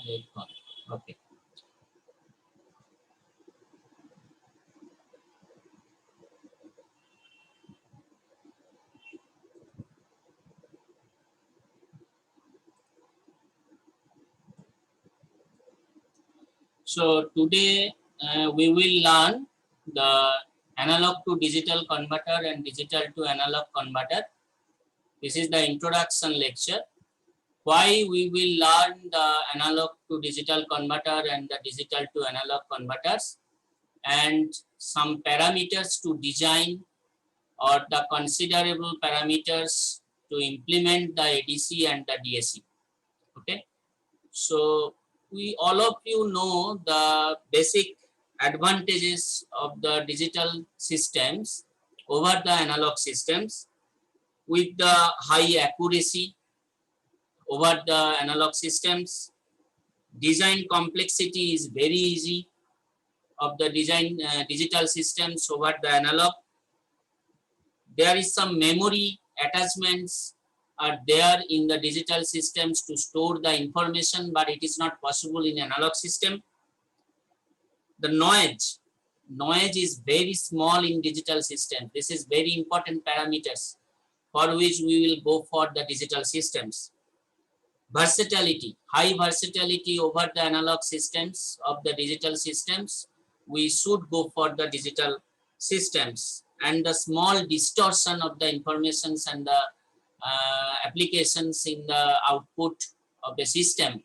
Okay. So today we will learn the analog to digital converter and digital to analog converter. This is the introduction lecture. Why we will learn the analog to digital converter and the digital to analog converters, and some parameters to design or the considerable parameters to implement the ADC and the DAC. Okay. So we all of you know the basic advantages of the digital systems over the analog systems. With the high accuracy over the analog systems, design complexity is very easy of the design digital systems over the analog. There is some memory attachments are there in the digital systems to store the information, but it is not possible in analog system. The noise is very small in digital system. This is very important parameters for which we will go for the digital systems. Versatility, high versatility over the analog systems of the digital systems. We should go for the digital systems, and the small distortion of the informations and the applications in the output of the system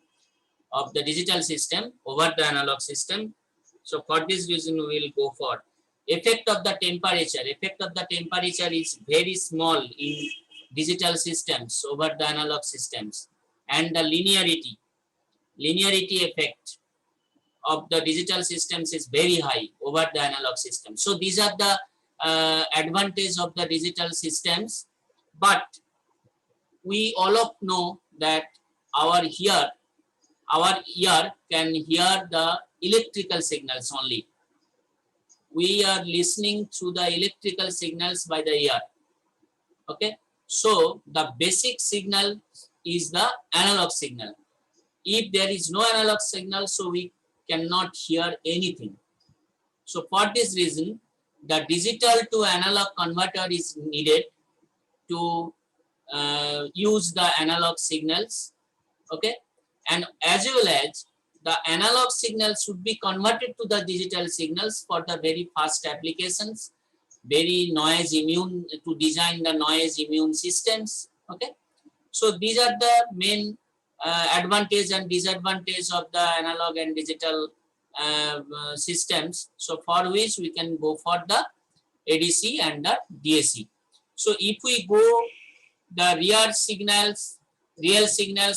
of the digital system over the analog system. So for this reason we will go for effect of the temperature. Effect of the temperature is very small in digital systems over the analog systems, and the linearity effect of the digital systems is very high over the analog system. So these are the advantage of the digital systems, but we all of know that our ear can hear the electrical signals only. We are listening to the electrical signals by the ear. Okay, so the basic signal is the analog signal. If there is no analog signal, so we cannot hear anything. So for this reason, the digital to analog converter is needed to use the analog signals. Okay, and as well as the analog signal should be converted to the digital signals for the very fast applications, very noise immune, to design the noise immune systems. Okay, so these are the main advantage and disadvantage of the analog and digital systems. So for which we can go for the ADC and the DAC. So if we go the real signals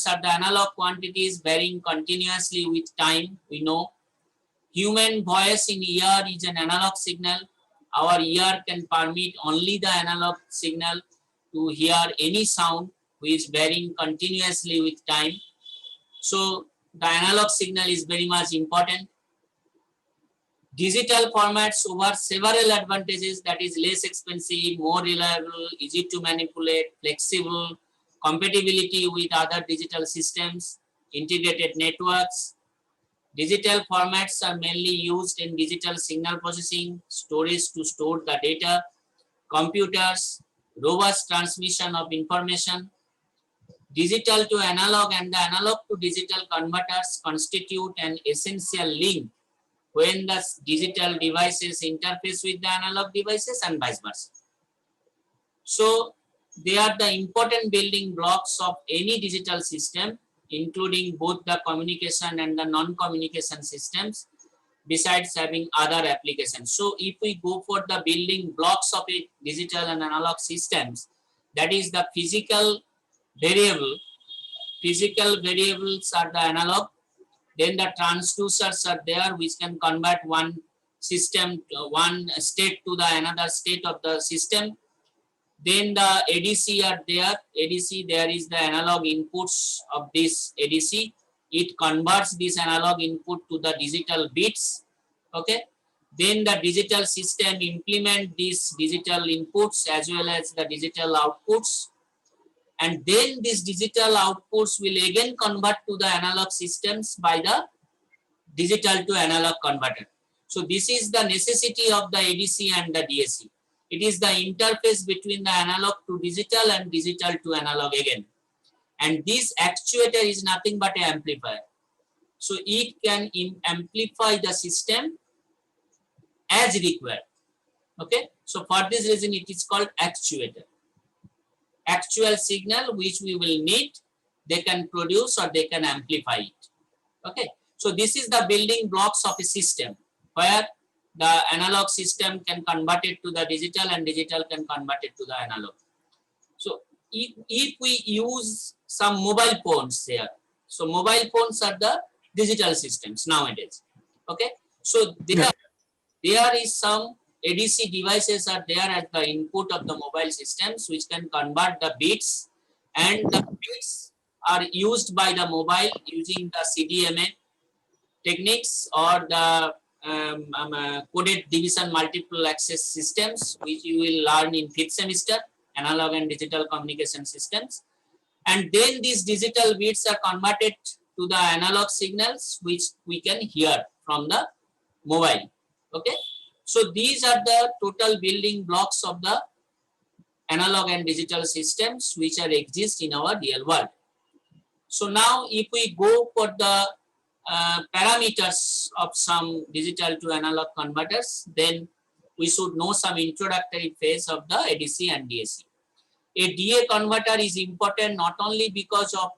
are the analog quantities varying continuously with time. We know human voice in ear is an analog signal. Our ear can permit only the analog signal to hear any sound which is varying continuously with time. So the analog signal is very much important. Digital formats over several advantages, that is less expensive, more reliable, easy to manipulate, flexible, compatibility with other digital systems, integrated networks. Digital formats are mainly used in digital signal processing, storage to store the data, computers, robust transmission of information. Digital to analog and the analog to digital converters constitute an essential link when the digital devices interface with the analog devices and vice versa. So they are the important building blocks of any digital system, including both the communication and the non-communication systems, besides having other applications. So if we go for the building blocks of a digital and analog systems, that is the physical variable. Physical variables are the analog. Then the transducers are there, which can convert one system, one state to the another state of the system. Then the ADC are there. ADC, there is the analog inputs of this ADC. It converts this analog input to the digital bits. Okay. Then the digital system implement these digital inputs as well as the digital outputs. and then these digital outputs will again convert to the analog systems by the digital to analog converter. So this is the necessity of the ADC and the DAC. It is the interface between the analog to digital and digital to analog again. And this actuator is nothing but an amplifier. So it can amplify the system as required. Okay. So for this reason it is called actuator. Actual signal which we will need, they can produce or they can amplify it. Okay. So this is the building blocks of a system where the analog system can convert it to the digital and digital can convert it to the analog. So if we use some mobile phones here, so mobile phones are the digital systems nowadays. Okay. So there is some ADC devices are there at the input of the mobile systems which can convert the bits, and the bits are used by the mobile using the CDMA techniques or the coded division multiple access systems, which you will learn in 5th semester, analog and digital communication systems. And then these digital bits are converted to the analog signals which we can hear from the mobile. Okay. So these are the total building blocks of the analog and digital systems which are exist in our real world. So now if we go for the parameters of some digital to analog converters, then we should know some introductory phase of the ADC and DAC. A DA converter is important not only because of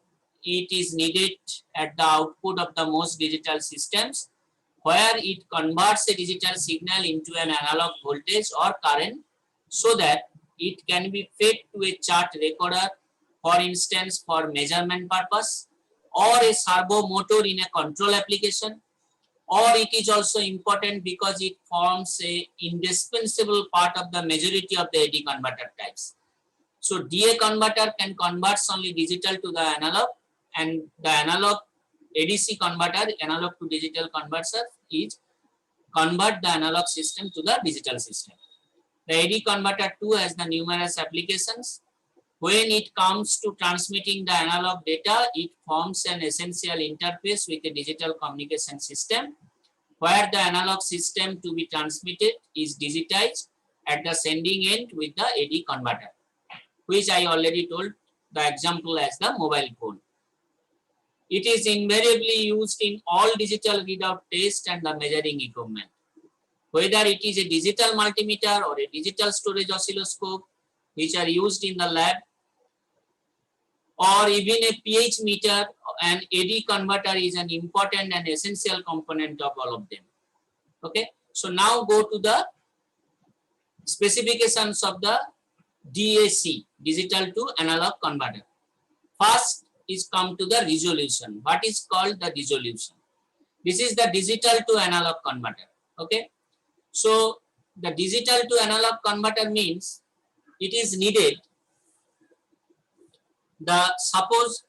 it is needed at the output of the most digital systems, where it converts a digital signal into an analog voltage or current so that it can be fed to a chart recorder, for instance, for measurement purpose, or a servo motor in a control application, or it is also important because it forms a indispensable part of the majority of the AD converter types. So DA converter can convert only digital to the analog, and the analog ADC converter, analog to digital converter, is convert the analog system to the digital system. The AD converter too has the numerous applications. When it comes to transmitting the analog data, it forms an essential interface with a digital communication system where the analog system to be transmitted is digitized at the sending end with the AD converter, which I already told the example as the mobile phone. It is invariably used in all digital readout test and the measuring equipment. Whether it is a digital multimeter or a digital storage oscilloscope, which are used in the lab, or even a pH meter, an AD converter is an important and essential component of all of them. Okay. So now go to the specifications of the DAC, digital to analog converter. First is come to the resolution. What is called the resolution? This is the digital to analog converter. Okay. So the digital to analog converter means it is needed the, suppose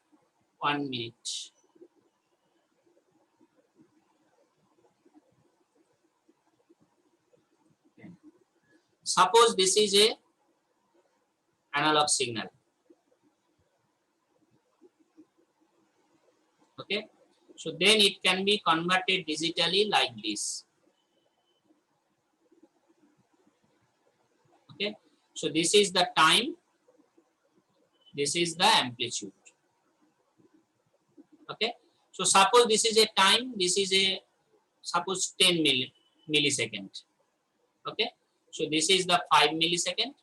1 minute. Okay. Suppose this is a analog signal. Okay. So then it can be converted digitally like this. Okay. So this is the time. This is the amplitude. Okay. So suppose this is a time. This is a, suppose 10 millisecond. Okay. So this is the 5 millisecond.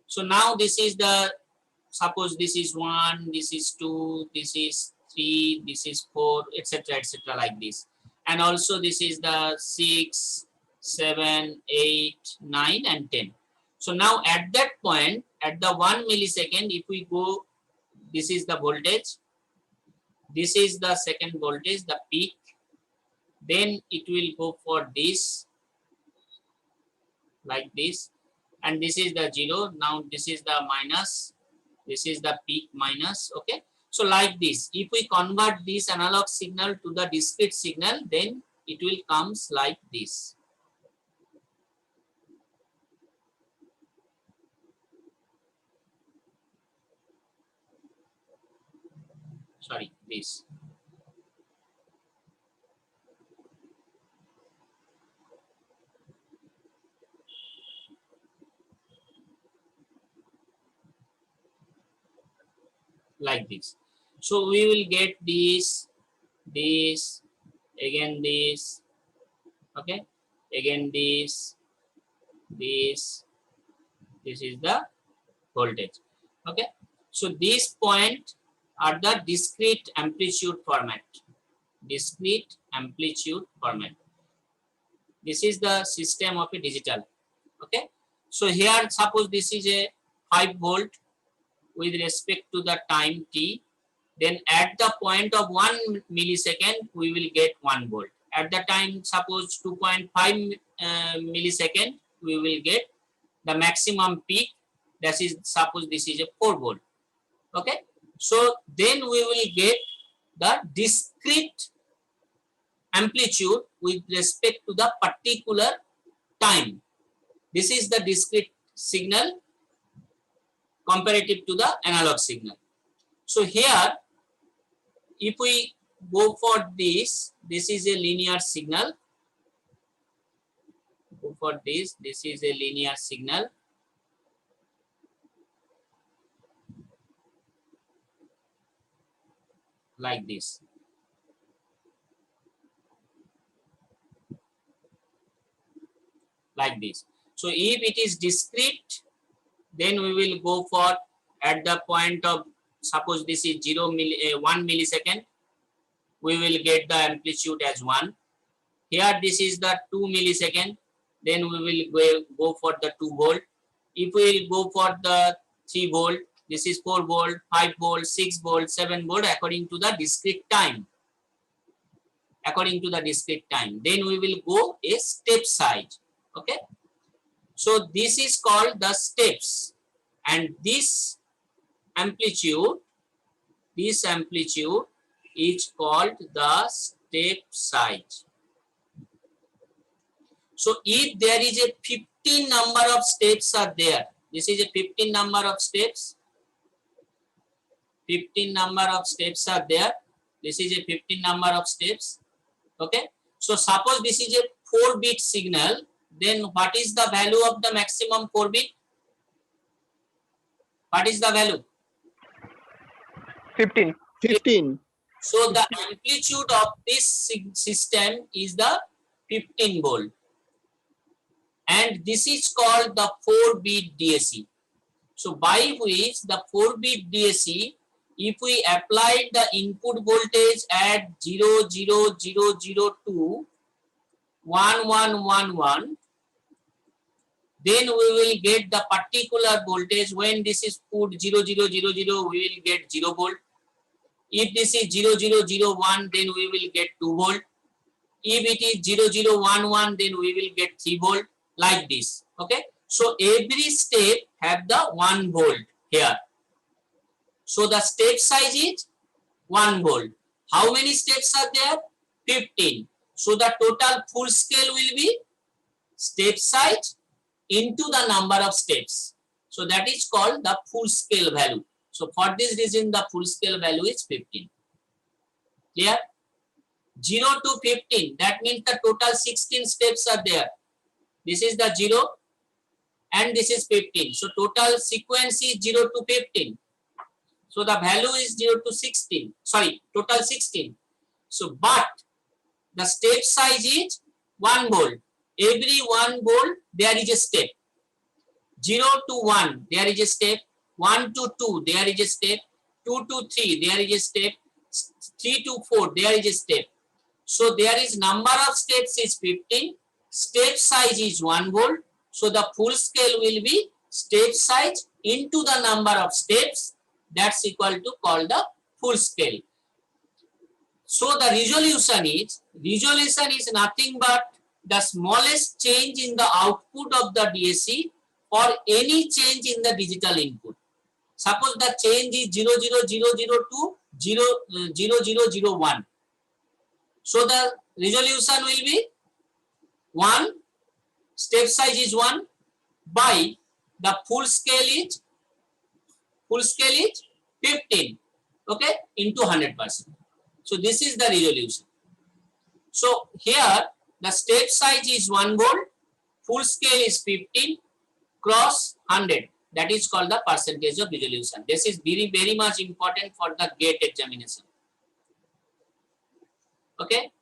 So now this is the, suppose this is 1, this is 2, this is 3, this is 4, etc., etc., like this. And also this is the 6, 7, 8, 9, and 10. So now at that point, at the 1 millisecond, if we go, this is the voltage, this is the second voltage, the peak, then it will go for this, like this, and this is the 0. Now this is the minus, this is the peak minus. Okay. So like this, if we convert this analog signal to the discrete signal, then it will comes like this. sorry, this. Like this. So we will get this, again this, okay, again this is the voltage, okay. So these points are the discrete amplitude format, discrete amplitude format. This is the system of a digital, okay. So here suppose this is a 5 volt with respect to the time t, then at the point of 1 millisecond we will get 1 volt. At the time suppose 2.5 millisecond we will get the maximum peak, that is suppose this is a 4 volt, okay. So then we will get the discrete amplitude with respect to the particular time. This is the discrete signal comparative to the analog signal. So here if we go for this is a linear signal. Go for this is a linear signal. Like this. Like this. So if it is discrete, then we will go for at the point of suppose this is 1 millisecond, we will get the amplitude as 1. Here this is the 2 millisecond, then we will go for the 2 volt. If we will go for the 3 volt, this is 4 volt, 5 volt, 6 volt, 7 volt according to the discrete time. According to the discrete time, then we will go a step size. Okay. So this is called the steps, and this amplitude is called the step size. So if there is a 15 number of steps are there, this is a 15 number of steps. 15 number of steps are there. This is a 15 number of steps. Okay. So suppose this is a 4-bit signal, then what is the value of the maximum 4-bit? What is the value? 15. 15. So the amplitude of this system is the 15 volt. And this is called the 4-bit DAC. So by which the 4-bit DAC, if we apply the input voltage at 0, 0, 0, 0, 2, 1, 1, 1, 1, then we will get the particular voltage. When this is put 0, 0, 0, 0, we will get 0 volt. If this is 0, 0, 0, 1, then we will get 2 volt. If it is 0, 0, 1, 1, then we will get 3 volt, like this. Okay. So every step have the 1 volt here. So the step size is 1 volt. How many steps are there? 15. So the total full scale will be step size into the number of steps. So that is called the full scale value. So for this reason the full scale value is 15. Clear? 0 to 15, that means the total 16 steps are there. This is the 0 and this is 15. So total sequence is 0 to 15. So the value is 0 to 16. Sorry, total 16. So but the step size is 1 volt. Every 1 volt there is a step. 0 to 1 there is a step. 1 to 2 there is a step. 2 to 3 there is a step. 3 to 4 there is a step. So there is number of steps is 15. Step size is 1 volt. So the full scale will be step size into the number of steps. That's equal to called the full scale. So the resolution is nothing but the smallest change in the output of the DAC or any change in the digital input. Suppose the change is 00002 0001. So the resolution will be 1, step size is 1 by the full scale is 15. okay, into 100%. So this is the resolution. So here the step size is 1 volt, full scale is 15, cross 100. That is called the percentage of resolution. This is very much important for the GATE examination. Okay.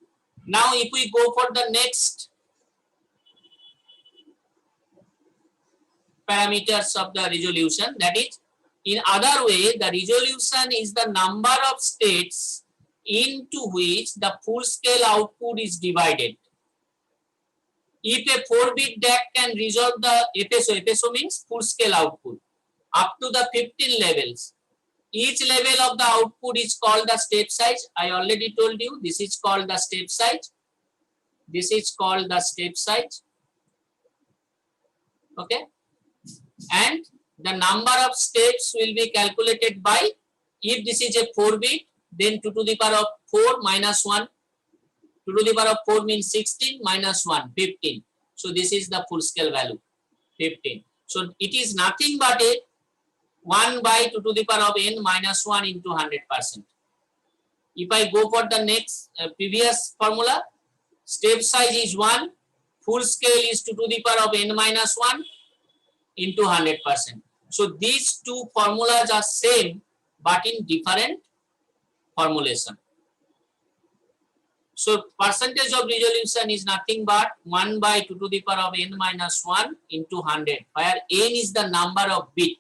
Now if we go for the next parameters of the resolution, that is, in other way, the resolution is the number of states into which the full scale output is divided. If a 4-bit DAC can resolve the FSO means full scale output, up to the 15 levels, each level of the output is called the step size. I already told you this is called the step size. This is called the step size. Okay. And the number of steps will be calculated by, if this is a 4-bit, then 2 to the power of 4 minus 1. 2 to the power of 4 means 16 minus 1, 15. So this is the full scale value, 15. So it is nothing but a 1 by 2 to the power of n minus 1 into 100%. If I go for the next previous formula, step size is 1, full scale is 2 to the power of n minus 1 into 100%. So these two formulas are same but in different formulation. So percentage of resolution is nothing but 1 by 2 to the power of n minus 1 into 100, where n is the number of bit.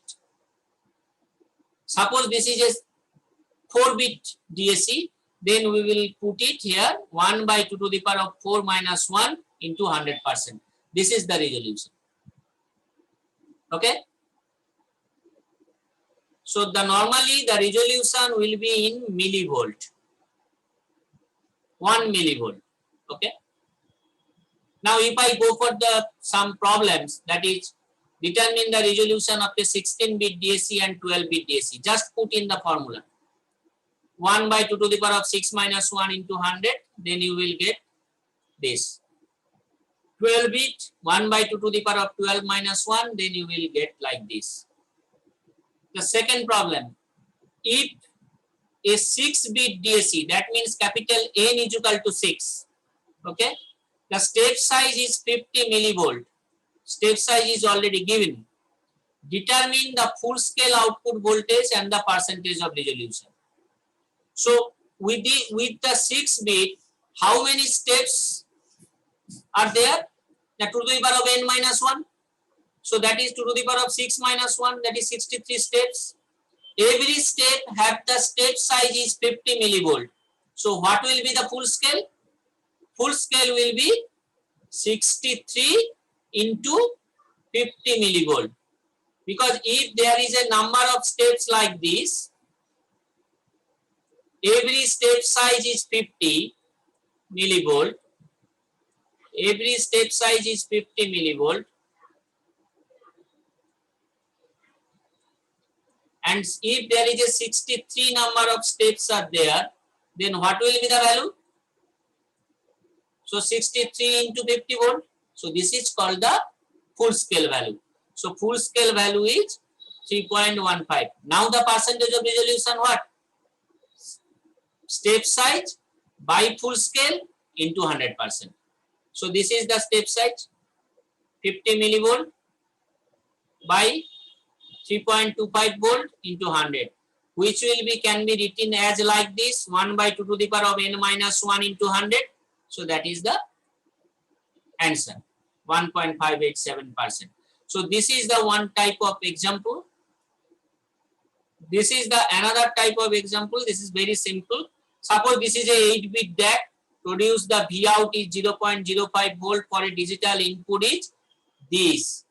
Suppose this is a 4-bit DAC, then we will put it here 1 by 2 to the power of 4 minus 1 into 100%. This is the resolution. Okay. So the normally the resolution will be in millivolt. 1 millivolt. Okay. Now if I go for the some problems, that is determine the resolution of a 16-bit DAC and 12-bit DAC, just put in the formula 1 by 2 to the power of 6 minus 1 into 100, then you will get this. 12-bit 1 by 2 to the power of 12 minus 1, then you will get like this. The second problem, if a 6-bit DAC, that means capital N is equal to 6. Okay. The step size is 50 millivolt. Step size is already given. Determine the full scale output voltage and the percentage of resolution. So with the 6-bit, how many steps are there? The 2 to the power of n minus 1. So that is 2 to the power of 6 minus 1, that is 63 steps. Every step have the step size is 50 millivolt. So what will be the full scale? Full scale will be 63 into 50 millivolt. Because if there is a number of steps like this, every step size is 50 millivolt. Every step size is 50 millivolt. And if there is a 63 number of steps are there, then what will be the value? So 63 into 50 volt. So this is called the full scale value. So full scale value is 3.15. Now the percentage of resolution what? Step size by full scale into 100%. So this is the step size 50 millivolt by 3.25 volt into 100, which will be can be written as like this 1 by 2 to the power of n minus 1 into 100. So that is the answer, 1.587%. So this is the one type of example. This is the another type of example. This is very simple. Suppose this is a 8-bit DAC. Produce the V out is 0.05 volt for a digital input is this.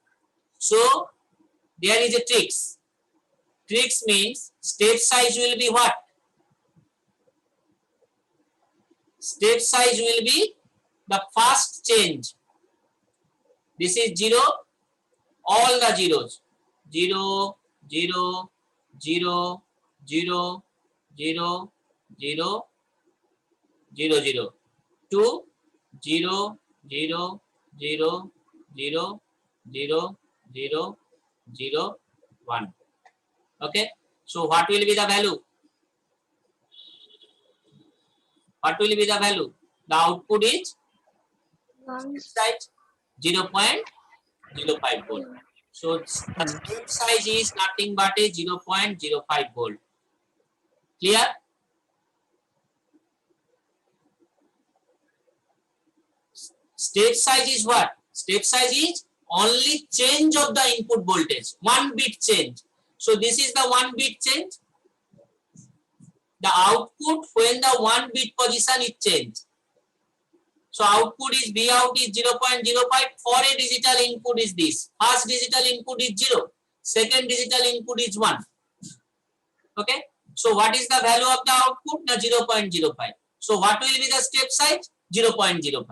So there is a tricks. Tricks means step size will be what? Step size will be the first change. This is 0, all the zeros. 0, 0, 0, 0, 0, 0, 0, 0. 2, 0, 0, 0, 0, 0, 0, 0, 1. Okay. So what will be the value? What will be the value? The output is step size 0.05 volt. So the step size is nothing but a 0.05 volt. Clear? Step size is what? Step size is only change of the input voltage, 1 bit change. So this is the 1 bit change. The output when the 1 bit position is changed. So output is V out is 0.05. For a digital input is this. First digital input is 0. Second digital input is 1. Okay. So what is the value of the output? The 0.05. So what will be the step size? 0.05.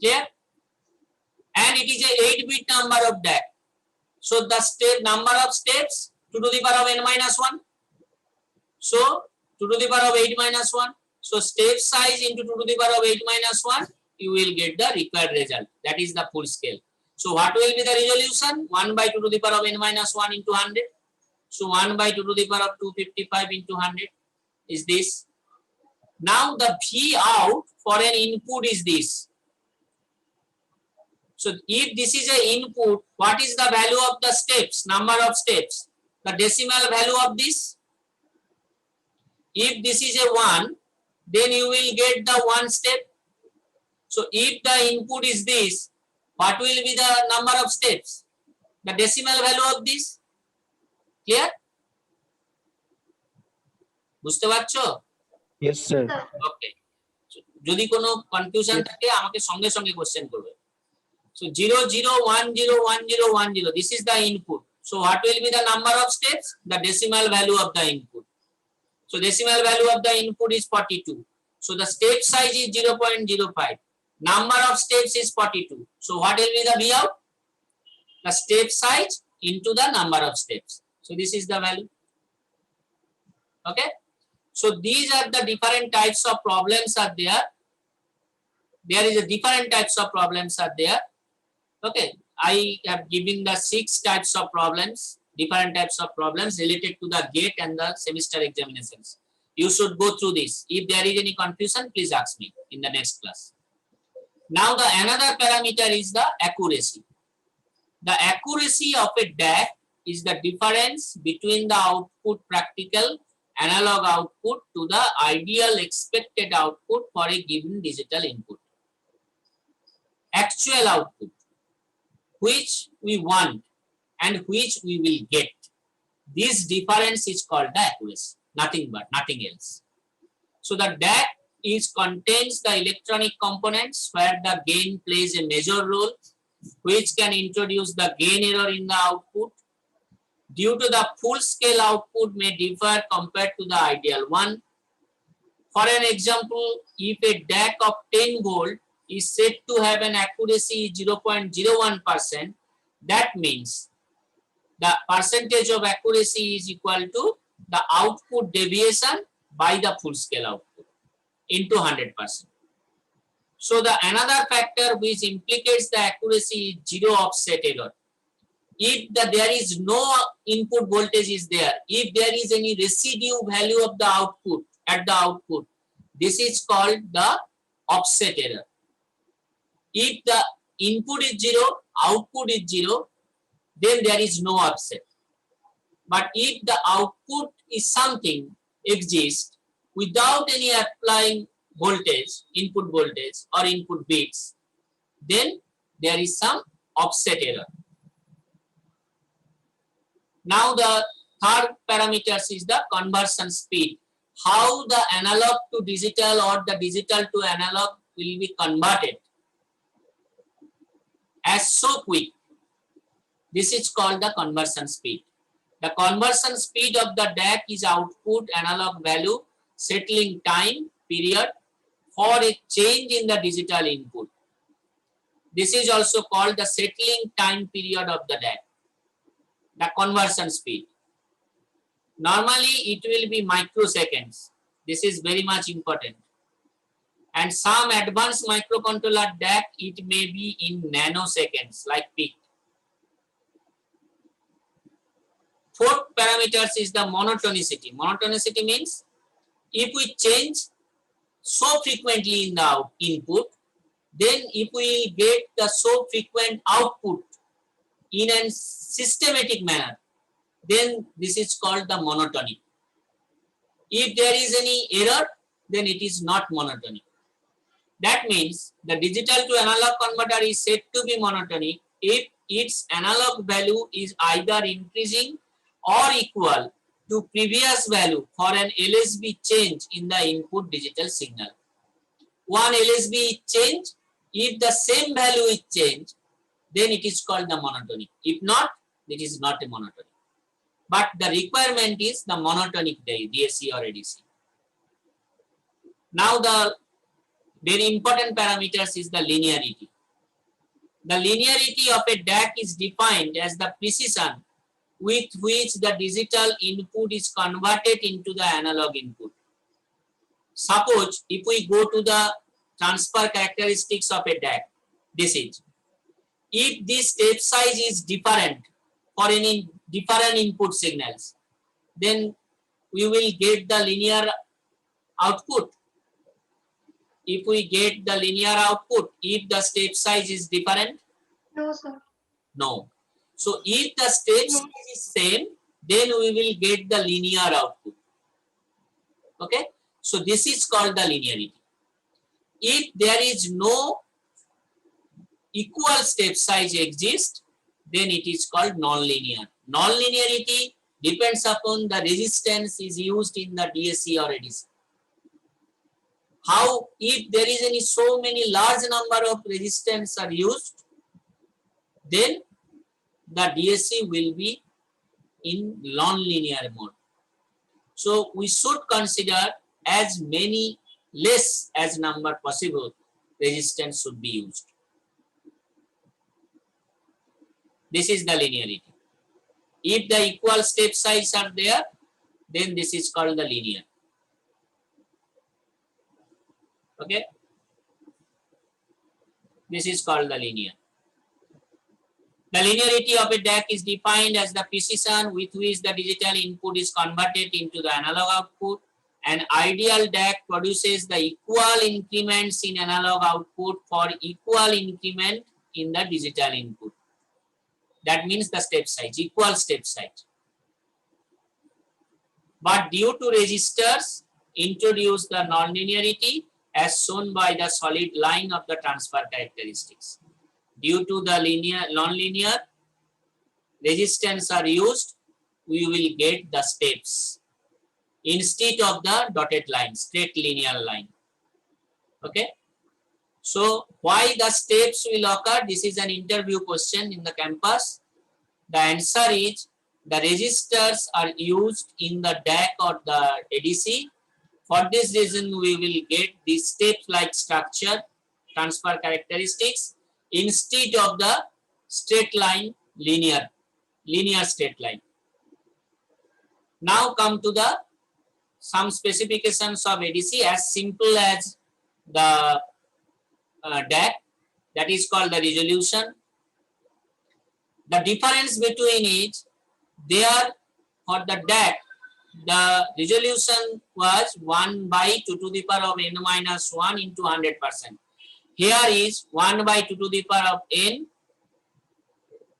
Clear? And it is a 8-bit number of DAC. So the step number of steps 2 to the power of n minus 1. So 2 to the power of 8 minus 1. So step size into 2 to the power of 8 minus 1, you will get the required result. That is the full scale. So what will be the resolution? 1 by 2 to the power of n minus 1 into 100. So 1 by 2 to the power of 255 into 100 is this. Now the V out for an input is this. So if this is an input, what is the value of the steps, number of steps? The decimal value of this. If this is a 1, then you will get the 1 step. So if the input is this, what will be the number of steps? The decimal value of this. Clear? বুঝতে পারছো? Yes, sir. Okay. So, যদি কোনো confusion থাকে আমাকে সঙ্গে সঙ্গে question করবে। So 0 0 1 0 1 0 1 0. This is the input. So what will be the number of steps? The decimal value of the input. So decimal value of the input is 42. So the step size is 0.05. Number of steps is 42. So what will be the V out? The step size into the number of steps. So this is the value. Okay. So these are the different types of problems are there. There is a different types of problems are there. Okay. I have given the 6 types of problems, different types of problems related to the GATE and the semester examinations. You should go through this. If there is any confusion, please ask me in the next class. Now the another parameter is the accuracy. The accuracy of a DAC is the difference between the output practical analog output to the ideal expected output for a given digital input. Actual output, which we want and which we will get. This difference is called the accuracy, nothing else. So the DAC contains the electronic components where the gain plays a major role, which can introduce the gain error in the output. Due to the full scale output may differ compared to the ideal one. For an example, if a DAC of 10 volt is said to have an accuracy 0.01%, that means the percentage of accuracy is equal to the output deviation by the full scale output into 100%. So the another factor which implicates the accuracy is zero offset error. If there is no input voltage is there, if there is any residue value of the output at the output, this is called the offset error. If the input is 0, output is 0, then there is no offset. But if the output is something exists without any applying voltage, input voltage or input bits, then there is some offset error. Now the third parameter is the conversion speed. How the analog to digital or the digital to analog will be converted as so quick. This is called the conversion speed. The conversion speed of the DAC is output analog value settling time period for a change in the digital input. This is also called the settling time period of the DAC. The conversion speed. Normally it will be microseconds. This is very much important. And some advanced microcontroller DAC, it may be in nanoseconds like peak. Fourth parameters is the monotonicity. Monotonicity means if we change so frequently in the input, then if we get the so frequent output in a systematic manner, then this is called the monotonic. If there is any error, then it is not monotonic. That means the digital to analog converter is said to be monotonic if its analog value is either increasing or equal to previous value for an LSB change in the input digital signal. One LSB is changed, if the same value is changed, then it is called the monotonic. If not, it is not a monotonic. But the requirement is the monotonic DAC or ADC. Now the very important parameters is the linearity. The linearity of a DAC is defined as the precision with which the digital input is converted into the analog input. Suppose if we go to the transfer characteristics of a DAC, this is, if this step size is different for any different input signals, then we will get the linear output. If we get the linear output, if the step size is different? No, sir. No. So if the step size is same, then we will get the linear output. Okay. So this is called the linearity. If there is no equal step size exists, then it is called non-linear. Non-linearity depends upon the resistance is used in the DAC or ADC. How, if there is any so many large number of resistance are used, then the DAC will be in non-linear mode. So we should consider as many less as number possible resistance should be used. This is the linearity. If the equal step size are there, then this is called the linear. Okay. This is called the linear. The linearity of a DAC is defined as the precision with which the digital input is converted into the analog output. An ideal DAC produces the equal increments in analog output for equal increment in the digital input. That means the step size, equal step size. But due to resistors introduce the non-linearity as shown by the solid line of the transfer characteristics. Due to the non-linear resistance are used, we will get the steps instead of the dotted line, straight linear line. Okay. So why the steps will occur? This is an interview question in the campus. The answer is the resistors are used in the DAC or the ADC. For this reason, we will get the step-like structure, transfer characteristics instead of the straight line, linear straight line. Now come to the some specifications of ADC as simple as the DAC, that is called the resolution. The difference between is there for the DAC, the resolution was 1 by 2 to the power of n minus 1 into 100%. Here is 1 by 2 to the power of n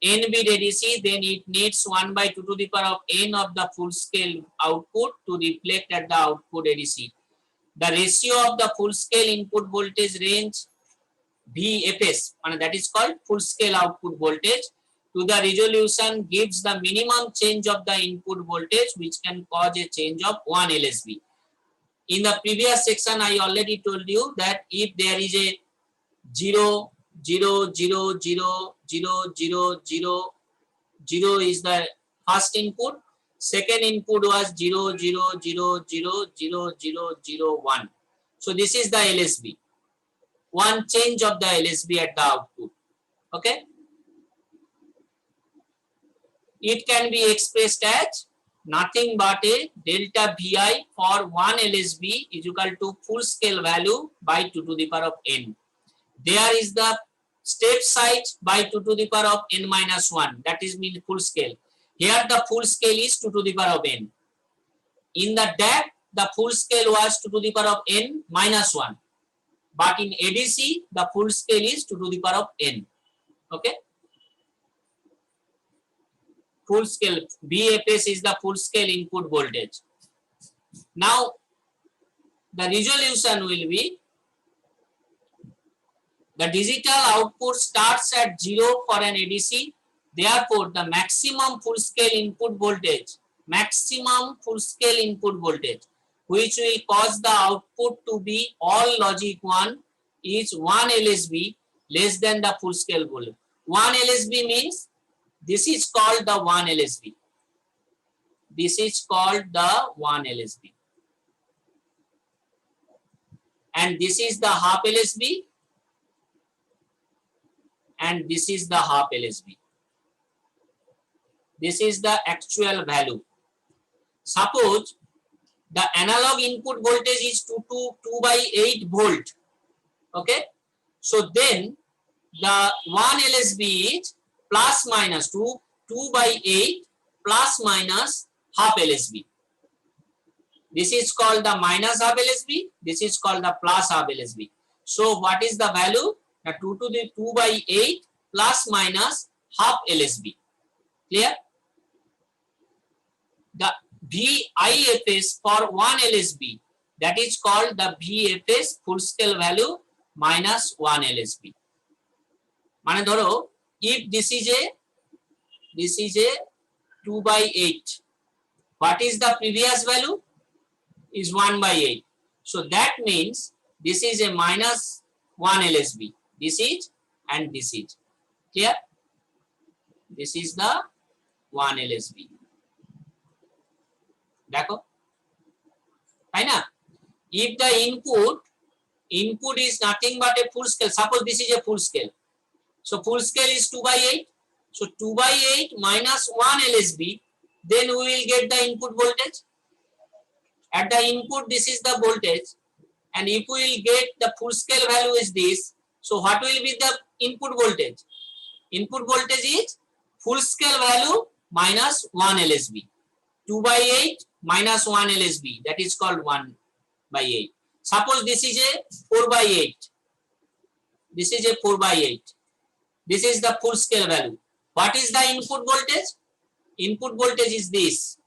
bit ADC, then it needs 1 by 2 to the power of n of the full scale output to reflect at the output ADC. The ratio of the full scale input voltage range VFS, and that is called full scale output voltage, to the resolution gives the minimum change of the input voltage, which can cause a change of 1 LSB. In the previous section, I already told you that if there is a 0, 0, 0, 0, 0, 0, 0, 0 is the first input, second input was 0, 0, 0, 0, 0, 0, 0, 1. So this is the LSB. One change of the LSB at the output. Okay. It can be expressed as nothing but a delta Vi for 1 LSB is equal to full scale value by 2 to the power of n. There is the step size by 2 to the power of n minus 1. That is mean full scale. Here the full scale is 2 to the power of n. In the DAC, the full scale was 2 to the power of n minus 1. But in ADC, the full scale is 2 to the power of n. Okay. Full scale VFS is the full scale input voltage. Now, the resolution will be the digital output starts at 0 for an ADC. Therefore, the maximum full scale input voltage, which will cause the output to be all logic 1 is 1 LSB less than the full scale voltage. 1 LSB means this is called the 1 LSB. This is called the 1 LSB. And this is the half LSB. And this is the half LSB. This is the actual value. Suppose the analog input voltage is 2 by 8 volt. Okay. So then the 1 LSB is plus minus 2 by 8 plus minus half LSB. This is called the minus half LSB. This is called the plus half LSB. So what is the value? The 2 to the 2 by 8 plus minus half LSB. Clear? The VIFS for 1 LSB, that is called the VFS full scale value minus 1 LSB. Mane dhoro, if this is a 2 by 8, what is the previous value? Is 1 by 8. So that means this is a minus 1 LSB. This is and this is. Clear? This is the 1 LSB. Dekho? Right? If the input is nothing but a full scale, suppose this is a full scale. So full scale is 2 by 8. So 2 by 8 minus 1 LSB, then we will get the input voltage. At the input, this is the voltage. And if we will get the full scale value is this, so what will be the input voltage? Input voltage is full scale value minus 1 LSB. 2 by 8 minus 1 LSB, that is called 1 by 8. Suppose this is a 4 by 8. This is a 4 by 8. This is the full scale value. What is the input voltage? Input voltage is this.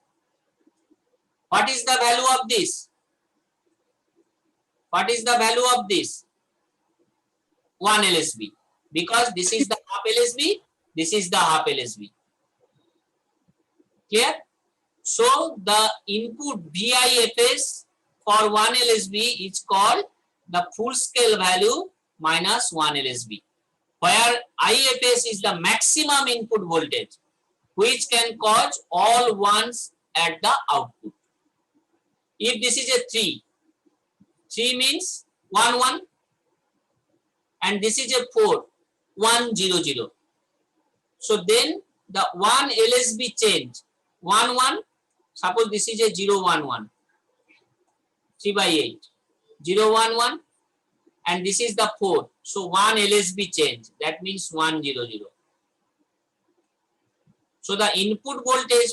What is the value of this? What is the value of this? 1 LSB. Because this is the half LSB, this is the half LSB. Clear? So the input VIFS for 1 LSB is called the full scale value minus 1 LSB, where IFS is the maximum input voltage, which can cause all ones at the output. If this is a 3 means 1 1, and this is a 4 1 0 0. So then the 1 LSB change 1 1. Suppose this is a 0 1 1, 3 by 8, 0 1 1, and this is the 4. So 1 LSB change, that means 1 0 0. So the input voltage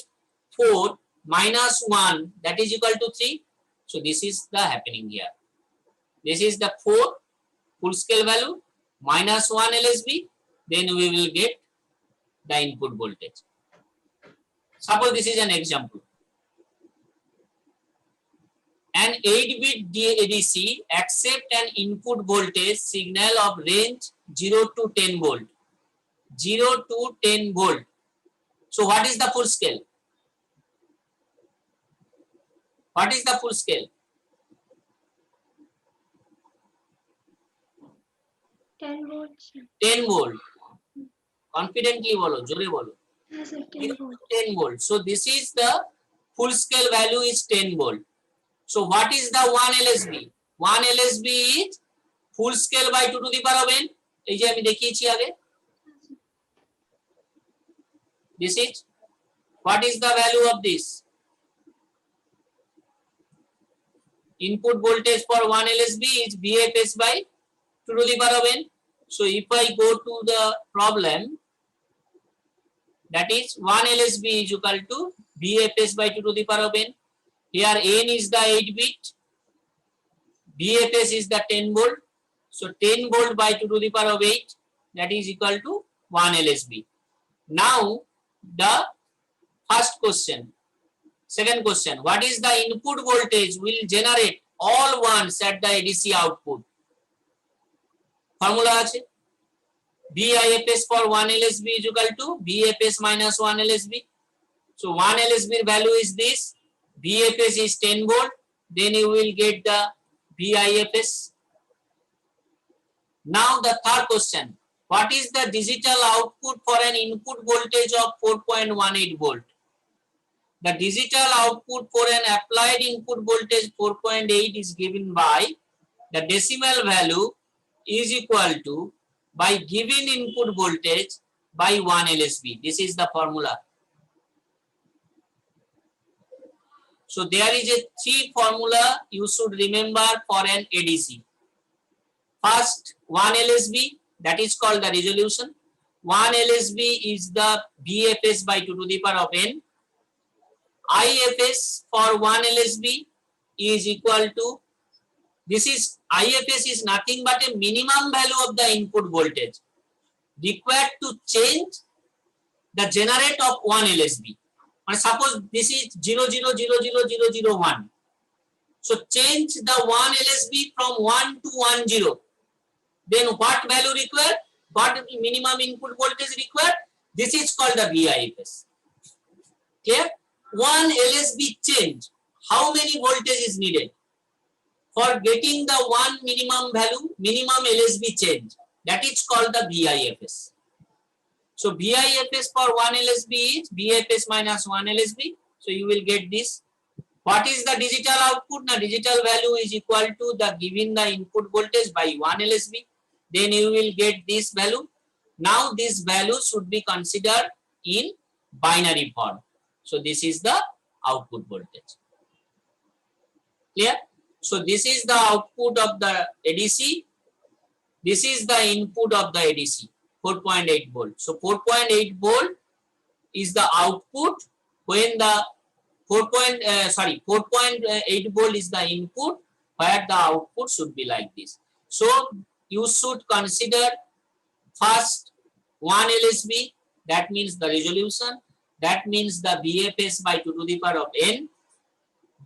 4 minus 1, that is equal to 3. So this is the happening here. This is the 4 full scale value minus 1 LSB, then we will get the input voltage. Suppose this is an example. An 8-bit ADC accept an input voltage signal of range 0 to 10 volt. 0 to 10 volt. So what is the full scale? What is the full scale? 10 volts. 10 volt. Confidently bolo, jore bolo. Yes, sir, 10 volts. 10 volt. So this is the full scale value is 10 volt. So what is the 1 LSB? 1 LSB is full scale by 2 to the power of n. এই যে আমি দেখিয়েছি আগে. This is, what is the value of this? Input voltage for 1 LSB is VFS by 2 to the power of n. So if I go to the problem, that is 1 LSB is equal to VFS by 2 to the power of n. Here N is the 8 bit, BFS is the 10 volt. So 10 volt by 2 to the power of 8, that is equal to 1 LSB. Now the first question. Second question, what is the input voltage will generate all ones at the ADC output? Formula আছে, BIFS for 1 LSB is equal to BFS minus 1 LSB. So 1 LSB value is this, BFS is 10 volt, then you will get the BIFS. Now the third question, what is the digital output for an input voltage of 4.18 volt? The digital output for an applied input voltage 4.8 is given by the decimal value is equal to by given input voltage by 1 LSB. This is the formula. So there is a 3 formula you should remember for an ADC. First, 1 LSB, that is called the resolution. 1 LSB is the BFS by 2 to the power of n. IFS for 1 LSB is equal to, this is IFS is nothing but a minimum value of the input voltage required to change the generate of 1 LSB. And suppose this is 0000001. So change the 1 LSB from 1 to 10. Then what value required? What minimum input voltage required? This is called the BIFS. Clear? 1 LSB change, how many voltage is needed? For getting the 1 minimum value, minimum LSB change, that is called the BIFS. So BIFS for 1 LSB is BFS minus 1 LSB. So you will get this. What is the digital output? The digital value is equal to the given the input voltage by 1 LSB. Then you will get this value. Now this value should be considered in binary form. So this is the output voltage. Clear? So this is the output of the ADC. This is the input of the ADC, 4.8 volt. So 4.8 volt is the output when the 4.8 volt is the input, where the output should be like this. So you should consider first 1 LSB, that means the resolution, that means the BFS by 2 to the power of n.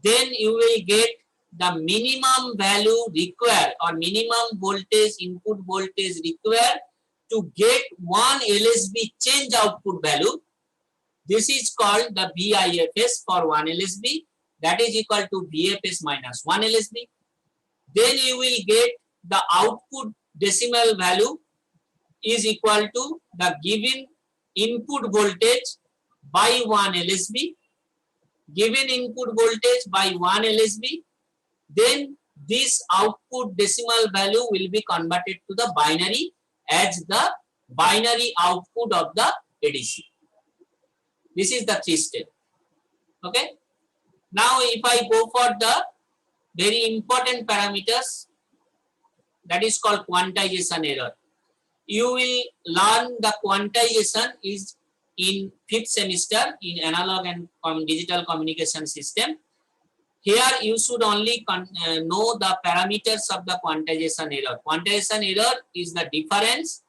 Then you will get the minimum value required or minimum voltage input voltage required to get 1 LSB change output value. This is called the BIFS for 1 LSB, that is equal to BFS minus 1 LSB. Then you will get the output decimal value is equal to the given input voltage by 1 LSB, given input voltage by 1 LSB. Then this output decimal value will be converted to the binary as the binary output of the ADC. This is the 3 step. Okay. Now if I go for the very important parameters, that is called quantization error. You will learn the quantization is in 5th semester in analog and digital communication system. Here you should only know the parameters of the quantization error. Quantization error is the difference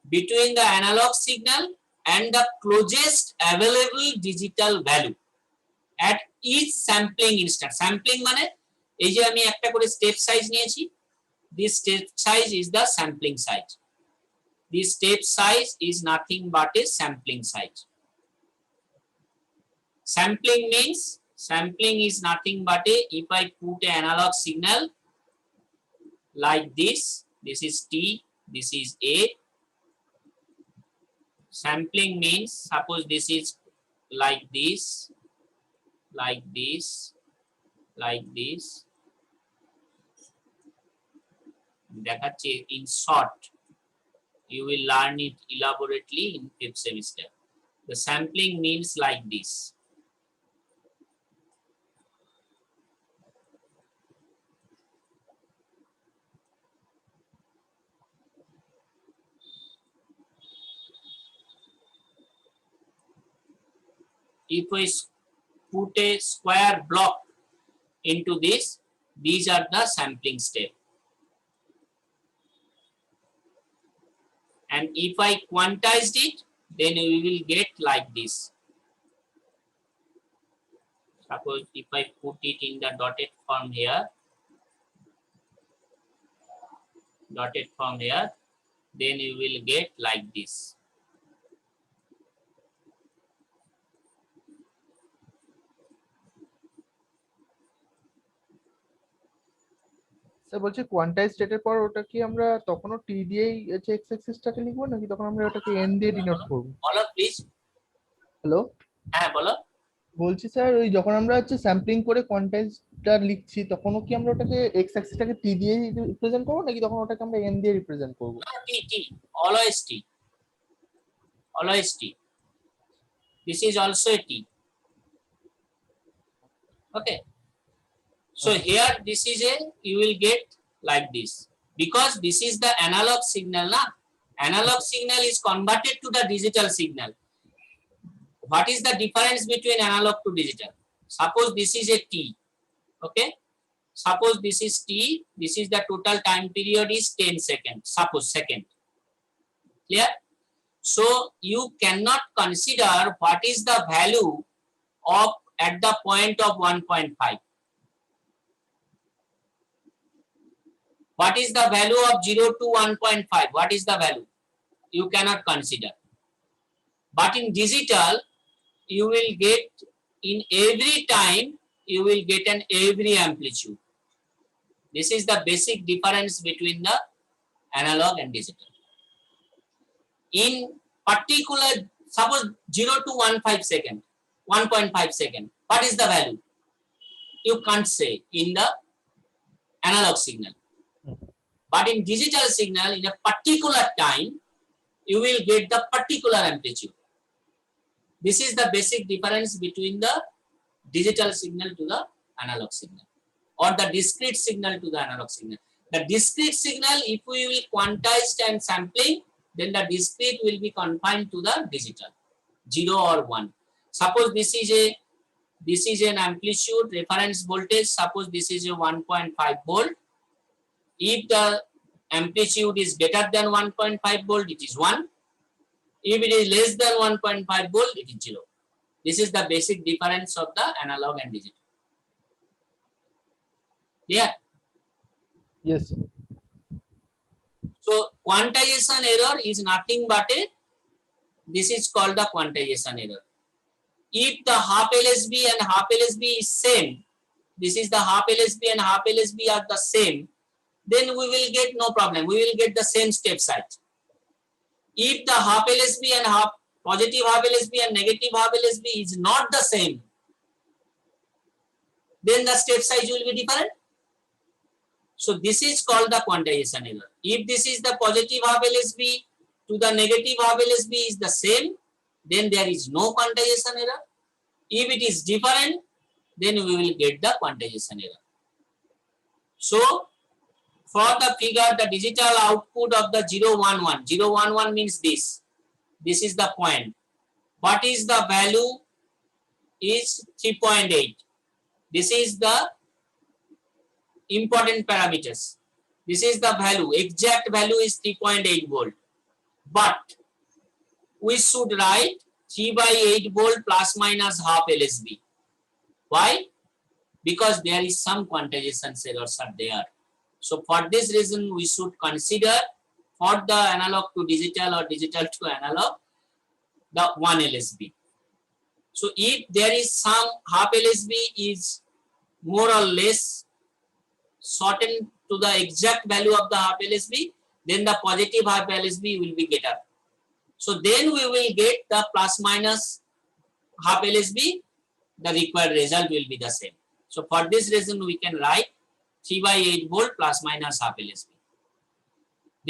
between the analog signal and the closest available digital value at each sampling instant. Sampling মানে এই যে আমি একটা করে step size নিয়েছি, this step size is the sampling size. This step size is nothing but a sampling size. Sampling means, sampling is nothing but a, if I put an analog signal like this is T, this is A. Sampling means, suppose this is like this, like this, like this. দেখাচ্ছি in short. You will learn it elaborately in 5th semester. The sampling means like this. If we put a square block into this. These are the sampling step. And if I quantized it, then we will get like this. Suppose if I put it in the dotted form here, then you will get like this. Sir বলছি quantise স্টেটের পর ওটা কি আমরা তখনও টি দিয়েই হচ্ছে x অ্যাক্সিসটাকে লিখবো নাকি তখন আমরা ওটাকে এন দিয়ে ডিনোট করব? বলো প্লিজ। হ্যালো, হ্যাঁ বলো। বলছি স্যার ওই যখন আমরা হচ্ছে স্যাম্পলিং করে কোয়ান্টাইজটা লিখছি তখনও কি আমরা ওটাকে এক্স অ্যাক্সিসটাকে টি দিয়ে রিপ্রেজেন্ট করব নাকি তখন ওটাকে আমরা এন দিয়ে রিপ্রেজেন্ট করব? T, always T, always T. This is also a T. Okay. So here this is a, you will get like this, because this is the analog signal. Na? Analog signal is converted to the digital signal. What is the difference between analog to digital? Suppose this is a T. Okay. Suppose this is T. This is the total time period is 10 seconds. Suppose second. Clear? So you cannot consider what is the value of at the point of 1.5. What is the value of 0 to 1.5? What is the value? You cannot consider. But in digital, you will get in every time, you will get an every amplitude. This is the basic difference between the analog and digital. In particular, suppose 0 to 1.5 second, 1.5 second, what is the value? You can't say in the analog signal. But in digital signal, in a particular time, you will get the particular amplitude. This is the basic difference between the digital signal to the analog signal, or the discrete signal to the analog signal. The discrete signal, if we will quantize and sampling, then the discrete will be confined to the digital, 0 or 1. Suppose this is an amplitude reference voltage. Suppose this is a 1.5 volt. If the amplitude is greater than 1.5 volt, it is 1. If it is less than 1.5 volt, it is 0. This is the basic difference of the analog and digital. Yeah. Yes. So quantization error is nothing but this is called the quantization error. If the half LSB and half LSB is same, this is the half LSB and half LSB are the same, then we will get no problem. We will get the same step size. If the half LSB and positive half LSB and negative half LSB is not the same, then the step size will be different. So this is called the quantization error. If this is the positive half LSB to the negative half LSB is the same, then there is no quantization error. If it is different, then we will get the quantization error. So for the figure, the digital output of the 011, 011 means this. This is the point. What is the value? Is 3.8. This is the important parameters. This is the value. Exact value is 3.8 volt. But we should write 3/8 volt plus minus half LSB. Why? Because there is some quantization errors are there. So for this reason, we should consider for the analog to digital or digital to analog, the 1 LSB. So if there is some half LSB is more or less shortened to the exact value of the half LSB, then the positive half LSB will be greater. So then we will get the plus minus half LSB, the required result will be the same. So for this reason, we can write 3/8 volt plus minus half LSB.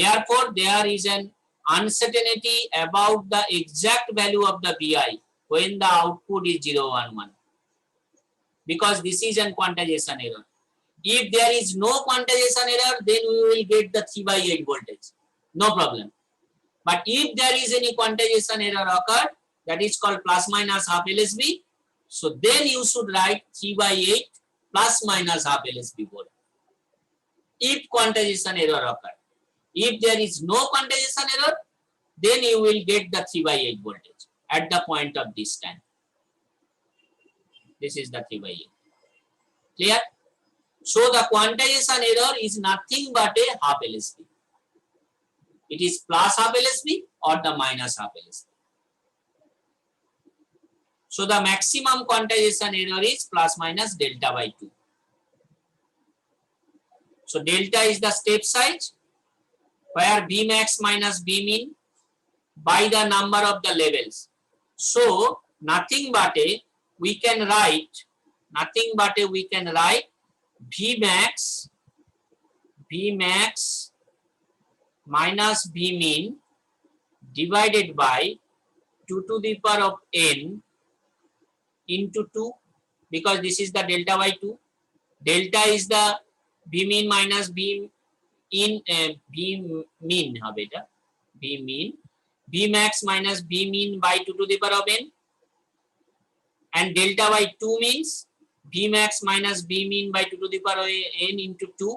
Therefore, there is an uncertainty about the exact value of the VI when the output is 011, because this is an quantization error. If there is no quantization error, then we will get the 3/8 voltage. No problem. But if there is any quantization error occurred, that is called plus minus half LSB. So then you should write 3/8 plus minus half LSB volt. If quantization error occur. If there is no quantization error, then you will get the 3/8 voltage at the point of this time. This is the 3/8. Clear? So the quantization error is nothing but a half LSB. It is plus half LSB or the minus half LSB. So the maximum quantization error is plus minus delta by 2. So delta is the step size where B max minus B min by the number of the levels. So nothing but we can write V max minus B min divided by 2 to the power of n into 2, because this is the delta by 2. Delta is the B min minus B in B min হবে এটা B min, B max minus B min by 2 to the power of n, and delta by 2 means B max minus B min by 2 to the power of n into 2.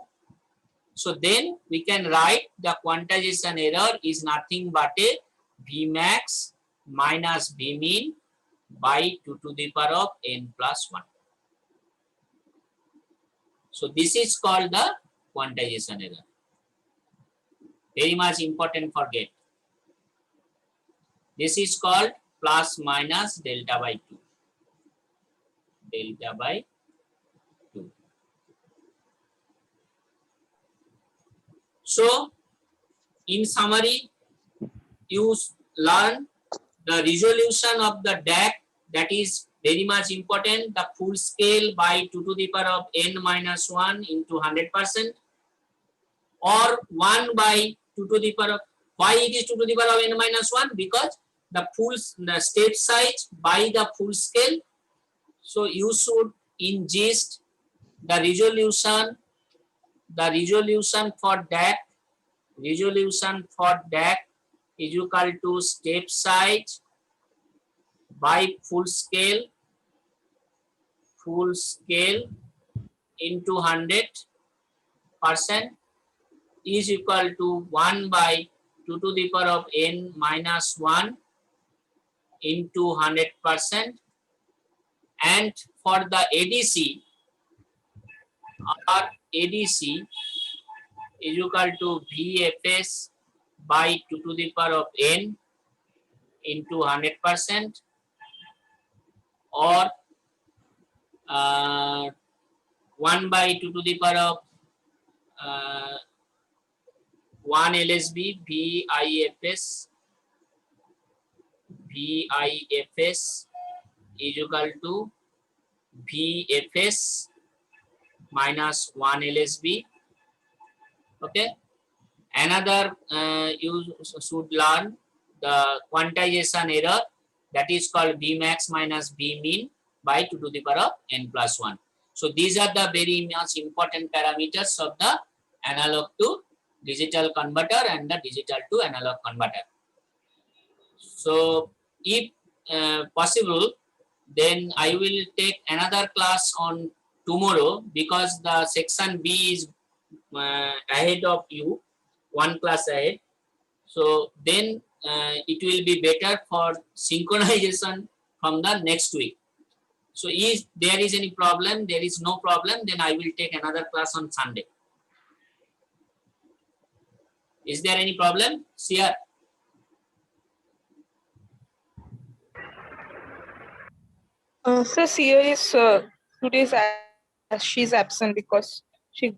So then we can write the quantization error is nothing but a V max minus B min by 2 to the power of n plus 1. So this is called the quantization error. Very much important for get. This is called plus minus delta by 2. Delta by 2. So in summary, you learn the resolution of the DAC, that is very much important. The full scale by 2 to the power of n minus 1 into 100%, or 1 by 2 to the power of, why it is 2 to the power of n minus 1? Because the step size by the full scale. So you should ingest the resolution for DAC. Resolution for DAC is equal to step size by full scale into 100% is equal to 1 by 2 to the power of n minus 1 into 100%. And for the ADC, our ADC is equal to VFS by 2 to the power of n into 100%, or 1 by 2 to the power of 1 LSB VIFS is equal to VFS minus 1 LSB. Okay. Another you should learn the quantization error, that is called B max minus B min by 2 to the power of n plus 1. So these are the very much important parameters of the analog to digital converter and the digital to analog converter. So if possible, then I will take another class on tomorrow, because the section B is ahead of you, one class ahead. So then it will be better for synchronization from the next week. So if there is any problem, there is no problem, then I will take another class on Sunday. Is there any problem? Sir? Sir, Sia is today's she's absent because she